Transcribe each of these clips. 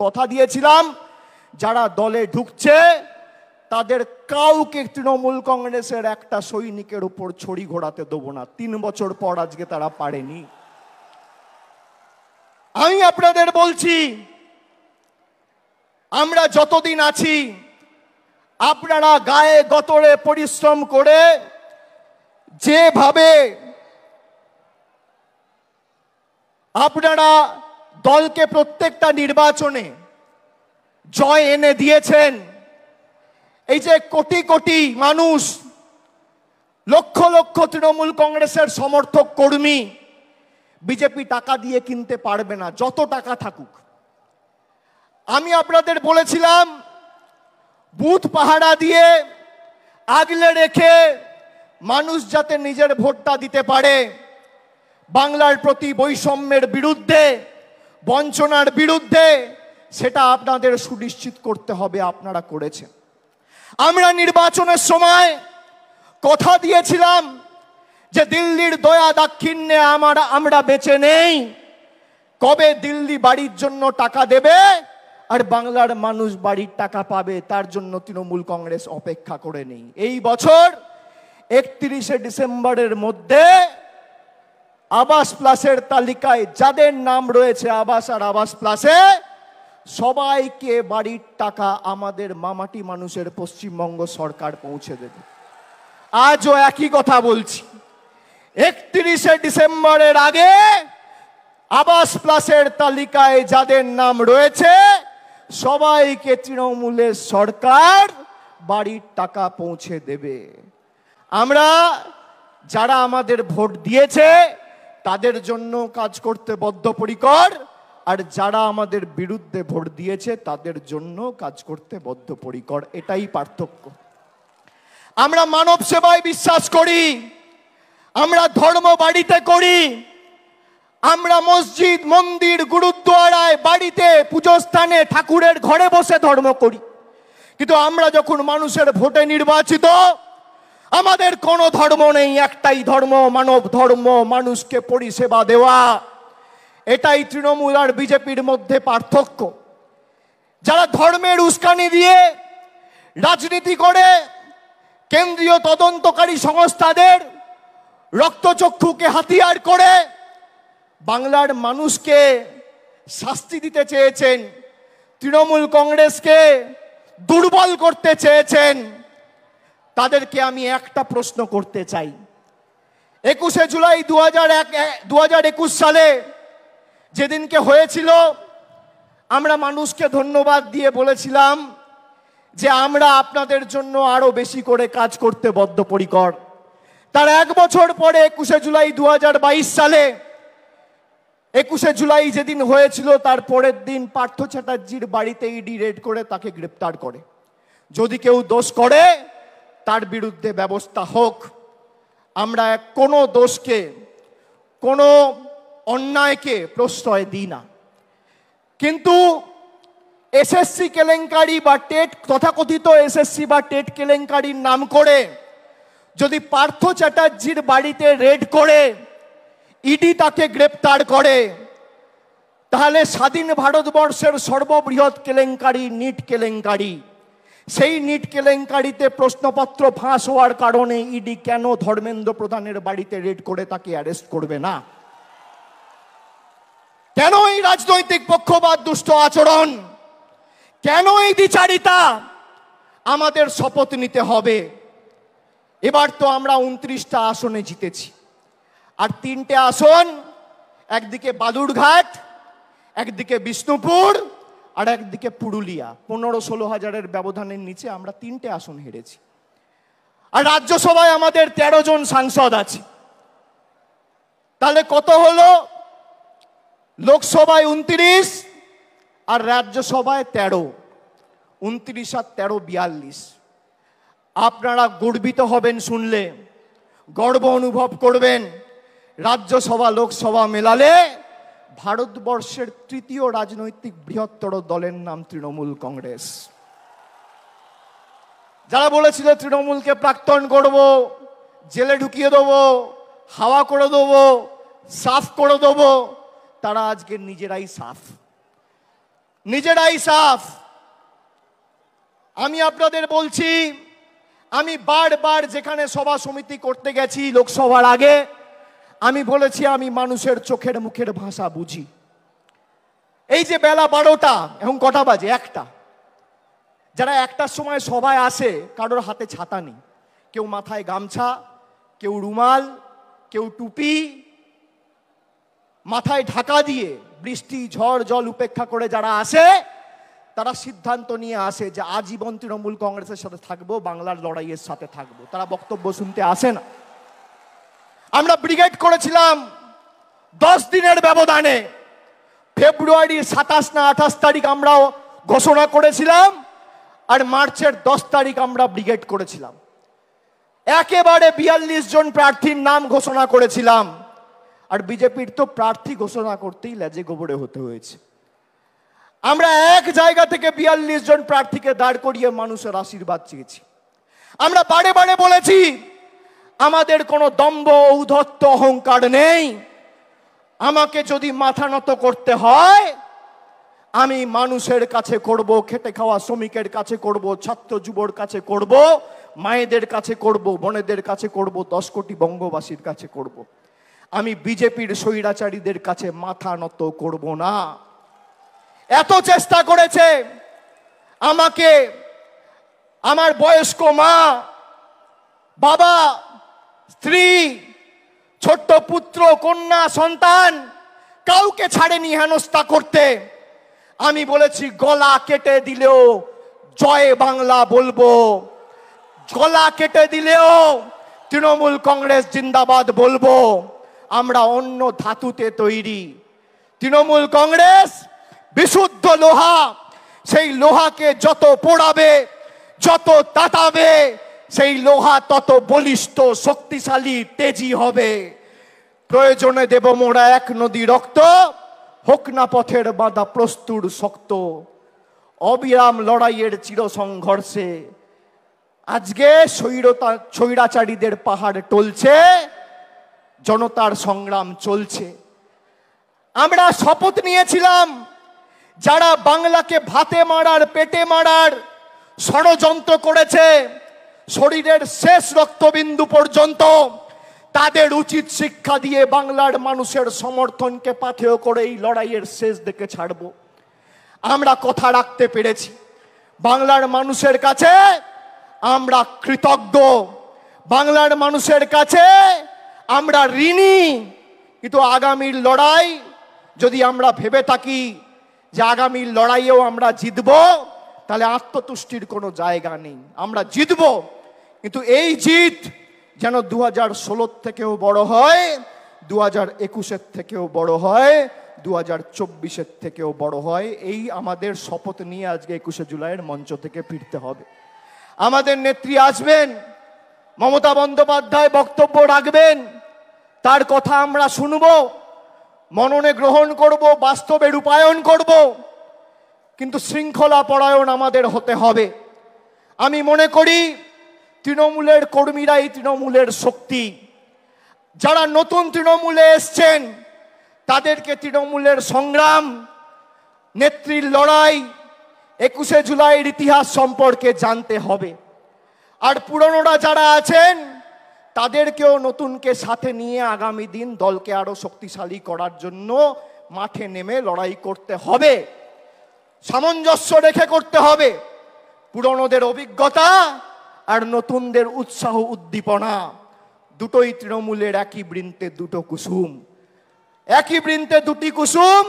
কথা দিয়েছিলাম যারা দলে ঢুকছে তাদের কাউকে তৃণমূল কংগ্রেসের একটা সৈনিকের উপর ছড়ি ঘোরাতে দেবো না। 3 বছর পর আজকে তারা পারেনি। আমি আপনাদের বলছি, আমরা যতদিন আছি আপনারা গায়ে গতরে পরিশ্রম করে যেভাবে আপনারা দলকে প্রত্যেকটা নির্বাচনে জয় এনে দিয়েছেন, এই যে কোটি কোটি মানুষ, লক্ষ লক্ষ তৃণমূল কংগ্রেসের সমর্থক কর্মী, বিজেপি টাকা দিয়ে কিনতে পারবে না, যত টাকা থাকুক। আমি আপনাদের বলেছিলাম বুথ পাহারা দিয়ে আগলে রেখে মানুষ যাতে নিজের ভোটটা দিতে পারে, বাংলার প্রতি বৈষম্যের বিরুদ্ধে, বঞ্চনার বিরুদ্ধে, সেটা আপনাদের সুনিশ্চিত করতে হবে। আপনারা করেছেন। আমরা নির্বাচনের সময় কথা দিয়েছিলাম যে দিল্লির দয়া দাক্ষিণ্যে আমরা বেঁচে নেই, কবে দিল্লি বাড়ির জন্য টাকা দেবে আর বাংলার মানুষ বাড়ির টাকা পাবে, তার জন্য তৃণমূল কংগ্রেস অপেক্ষা করে নেই। এই বছর 31শে ডিসেম্বরের মধ্যে আবাস প্লাসের তালিকায় যাদের নাম রয়েছে আবাস আর আবাস প্লাসে, সবাইকে বাড়ির টাকা আমাদের মামাটি মানুষের পশ্চিমবঙ্গ সরকার পৌঁছে দেবে। আজও একই কথা বলছি, 31শে ডিসেম্বরের আগে আবাস প্লাসের তালিকায় যাদের নাম রয়েছে সবাইকে তৃণমূলের সরকার বাড়ির টাকা পৌঁছে দেবে। আমরা যারা আমাদের ভোট দিয়েছে তাদের জন্য কাজ করতে বদ্ধপরিকর, আর যারা আমাদের বিরুদ্ধে ভোট দিয়েছে তাদের জন্য কাজ করতে বদ্ধপরিকর। এটাই পার্থক্য। আমরা মানব সেবায় বিশ্বাস করি, আমরা ধর্ম বাড়িতে করি, আমরা মসজিদ, মন্দির, গুরুদ্বারায়, বাড়িতে, পুজোস্থানে, ঠাকুরের ঘরে বসে ধর্ম করি। কিন্তু আমরা যখন মানুষের ভোটে নির্বাচিত, আমাদের কোনো ধর্ম নেই, একটাই ধর্ম, মানব ধর্ম, মানুষকে পরিষেবা দেওয়া। এটাই তৃণমূল আর বিজেপির মধ্যে পার্থক্য। যারা ধর্মের উস্কানি দিয়ে রাজনীতি করে, কেন্দ্রীয় তদন্তকারী সংস্থাদের রক্তচক্ষুকে হাতিয়ার করে বাংলার মানুষকে শাস্তি দিতে চেয়েছেন, তৃণমূল কংগ্রেসকে দুর্বল করতে চেয়েছেন, তাদেরকে আমি একটা প্রশ্ন করতে চাই। 21শে জুলাই 2021 সালে যেদিনকে হয়েছিল, আমরা মানুষকে ধন্যবাদ দিয়ে বলেছিলাম যে আমরা আপনাদের জন্য আরো বেশি করে কাজ করতে বদ্ধপরিকর। তার 1 বছর পরে 21শে জুলাই 2022 সালে, 21শে জুলাই যেদিন হয়েছিল তার পরের দিন পার্থ চ্যাটার্জির বাড়িতে ইডি রেড করে তাকে গ্রেপ্তার করে। যদি কেউ দোষ করে তার বিরুদ্ধে ব্যবস্থা হোক। আমরা কোনো দোষকে, কোনো অন্যায়কে প্রশ্রয় দিই না। কিন্তু এসএসসি কেলেঙ্কারি বা টেট, তথাকথিত এসএসসি বা টেট কেলেঙ্কারির নাম করে যদি পার্থ চ্যাটার্জির বাড়িতে রেড করে ইডি তাকে গ্রেপ্তার করে, তাহলে স্বাধীন ভারতবর্ষের সর্ববৃহৎ কেলেঙ্কারি নিট কেলেঙ্কারি, সেই নিট কেলেঙ্কারিতে প্রশ্নপত্র ফাঁস হওয়ার কারণে ইডি কেন ধর্মেন্দ্র প্রধানের বাড়িতে রেড করে তাকে অ্যারেস্ট করবে না? কেন এই রাজনৈতিক পক্ষপাত, দুষ্ট আচরণ, কেন এই দ্বিচারিতা? আমাদের শপথ নিতে হবে। এবার তো আমরা 29টা আসনে জিতেছি, আর 3টে আসন, একদিকে বালুরঘাট, একদিকে বিষ্ণুপুর, আর একদিকে পুরুলিয়া, 15-16 হাজারের ব্যবধানের নিচে আমরা 3টে আসন হেরেছি। আর রাজ্যসভায় আমাদের 13 জন সাংসদ আছে। তাহলে কত হলো? লোকসভায় 29 আর রাজ্যসভায় 13, 29 আর 13 42। আপনারা গর্বিত হবেন শুনলে, গর্ব অনুভব করবেন। রাজ্যসভা লোকসভা মেলালে ভারতবর্ষের 3য় রাজনৈতিক বৃহত্তর দলের নাম তৃণমূল কংগ্রেস। যারা বলেছিল তৃণমূলকে প্রাক্তন করব, জেলে ঢুকিয়ে দেবো, হাওয়া করে দেবো, সাফ করে দেবো, তারা আজকে নিজেরাই সাফ। নিজেরাই সাফ। আমি আপনাদের বলছি, আমি বারবার যেখানে সভা সমিতি করতে গেছি লোকসভার আগে, আমি বলেছি আমি মানুষের চোখের মুখের ভাষা বুঝি। এই যে বেলা 12টা, এখন কটা বাজে? 1টা। যারা 1টার সময় সভায় আসে, কারোর হাতে ছাতা নেই, কেউ মাথায় গামছা, কেউ রুমাল, কেউ টুপি, মাথায় ঢাকা দিয়ে বৃষ্টি ঝড় জল উপেক্ষা করে যারা আসে, তারা সিদ্ধান্ত নিয়ে আসে যে আজীবন তৃণমূল কংগ্রেসের সাথে থাকবো, বাংলার লড়াইয়ের সাথে থাকবো। তারা বক্তব্য শুনতে আসে না। আমরা ব্রিগেড করেছিলাম 10 দিনের ব্যবধানে। ফেব্রুয়ারির 27 না 28 তারিখ আমরাও ঘোষণা করেছিলাম, আর মার্চের 10 তারিখ আমরা ব্রিগেড করেছিলাম। একেবারে 42 জন প্রার্থীর নাম ঘোষণা করেছিলাম, আর বিজেপির তো প্রার্থী ঘোষণা করতেই লেজে গোবরে হতে হয়েছে। আমরা এক জায়গা থেকে 42 জন প্রার্থীকে দাঁড় করিয়ে মানুষের আশীর্বাদ চেয়েছি। আমরা বারে বারে বলেছি আমাদের কোনো দম্ভ ঔদ্ধত্য অহংকার নেই। আমাকে যদি মাথা নত করতে হয়, আমি মানুষের কাছে করব, খেটে খাওয়া শ্রমিকের কাছে করব, ছাত্র যুবর কাছে করব, মায়েদের কাছে করব, বোনেদের কাছে করব, 10 কোটি বঙ্গবাসীর কাছে করব। আমি বিজেপির স্বৈরাচারীদের কাছে মাথা নত করব না। এত চেষ্টা করেছে আমাকে আমার বয়স্ক মা, বাবা, স্ত্রী, ছোট্ট পুত্র, কন্যা, সন্তান কাউকে ছাড়েনি হেনস্থা করতে। আমি বলেছি গলা কেটে দিলেও জয় বাংলা বলবো, গলা কেটে দিলেও তৃণমূল কংগ্রেস জিন্দাবাদ বলবো। আমরা অন্য ধাতুতে তৈরি। তৃণমূল কংগ্রেস বিশুদ্ধ লোহা, সেই লোহাকে যত পোড়াবে, যত তাতাবে, সেই লোহা তত বলিষ্ঠ, শক্তিশালী, তেজি হবে। প্রয়োজনে দেব মোরা 1 নদী রক্ত, হোক না পথের বাঁধা প্রস্তুর শক্ত। অবিরাম লড়াইয়ের চির সংঘর্ষে আজকে স্বৈরাচারীদের পাহাড় টলছে, জনতার সংগ্রাম চলছে। আমরা শপথ নিয়েছিলাম যারা বাংলাকে ভাতে মারার, পেটে মারার ষড়যন্ত্র করেছে, শরীরের শেষ রক্তবিন্দু পর্যন্ত তাদের উচিত শিক্ষা দিয়ে বাংলার মানুষের সমর্থনকে পাথেয় করে এই লড়াইয়ের শেষ দিকে ছাড়ব। আমরা কথা রাখতে পেরেছি। বাংলার মানুষের কাছে আমরা কৃতজ্ঞ, বাংলার মানুষের কাছে আমরা ঋণী। কিন্তু আগামীর লড়াই যদি আমরা ভেবে থাকি যে আগামীর লড়াইয়েও আমরা জিতব, তাহলে আত্মতুষ্টির কোনো জায়গা নেই। আমরা জিতব, কিন্তু এই জিত যেন 2016 থেকেও বড় হয়, 2021 থেকেও বড় হয়, 2024 থেকেও বড় হয়। এই আমাদের শপথ নিয়ে আজকে 21শে জুলাইয়ের মঞ্চ থেকে ফিরতে হবে। আমাদের নেত্রী আসবেন, মমতা বন্দ্যোপাধ্যায় বক্তব্য রাখবেন, তার কথা আমরা শুনব, মননে গ্রহণ করব, বাস্তবে রূপায়ণ করব, কিন্তু শৃঙ্খলা পরায়ণ আমাদের হতে হবে। আমি মনে করি তৃণমূলের কর্মীরাই তৃণমূলের শক্তি। যারা নতুন তৃণমূলে এসছেন তাদেরকে তৃণমূলের সংগ্রাম, নেত্রীর লড়াই, 21শে জুলাইয়ের ইতিহাস সম্পর্কে জানতে হবে। আর পুরনোরা যারা আছেন তাদেরকেও নতুনকে সাথে নিয়ে আগামী দিন দলকে আরো শক্তিশালী করার জন্য মাঠে নেমে লড়াই করতে হবে। সামঞ্জস্য রেখে করতে হবে। পুরনোদের অভিজ্ঞতা আর নতুনদের উৎসাহ উদ্দীপনা দুটোই তৃণমূলের একই বৃন্তে দুটো কুসুম। একই বৃন্তে দুটি কুসুম,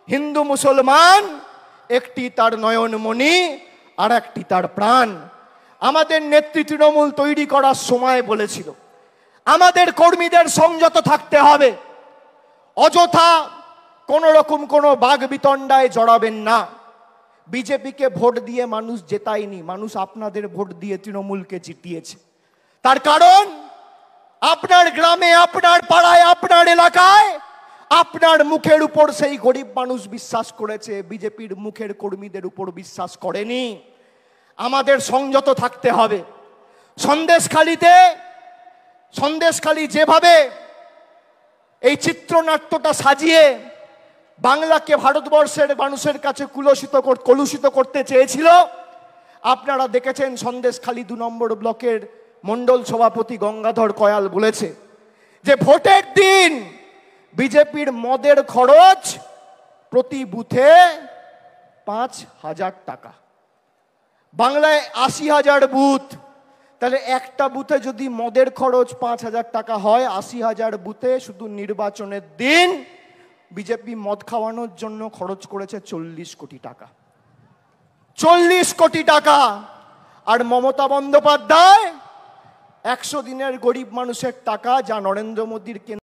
হিন্দু মুসলমান, একটি তার নয়নমণি আর একটি তার প্রাণ। আমাদের নেত্রী তৃণমূল তৈরি করার সময় বলেছিল আমাদের কর্মীদের সংযত থাকতে হবে, অযথা কোন রকম কোনো বাগ বিতণ্ডায় জড়াবেন না। বিজেপিকে ভোট দিয়ে মানুষ জেতায়নি, মানুষ আপনাদের ভোট দিয়ে তৃণমূলকে জিতিয়েছে। তার কারণ আপনার গ্রামে, আপনার পাড়ায়, আপনার এলাকায় আপনার মুখের উপর সেই গরিব মানুষ বিশ্বাস করেছে, বিজেপির মুখের কর্মীদের উপর বিশ্বাস করেনি। আমাদের সংযত থাকতে হবে। সন্দেশখালী যেভাবে এই চিত্রনাট্যটা সাজিয়ে বাংলাকে ভারতবর্ষের মানুষের কাছে কলুষিত করতে চেয়েছিল। আপনারা দেখেছেন সন্দেশখালী 2 নম্বর ব্লকের মণ্ডল সভাপতি গঙ্গাধর কয়াল বলেছে যে ভোটের দিন বিজেপির মদের খরচ প্রতি বুথে 5,000 টাকা। বাংলায় 80,000 বুথ, তাহলে একটা বুথে যদি মদের খরচ 5,000 টাকা হয়, 80,000 বুথে শুধু নির্বাচনের দিন বিজেপি মদ খাওয়ানোর জন্য খরচ করেছে 40 কোটি টাকা। 40 কোটি টাকা। আর মমতা বন্দ্যোপাধ্যায় 100 দিনের গরিব মানুষের টাকা, যা নরেন্দ্র মোদীর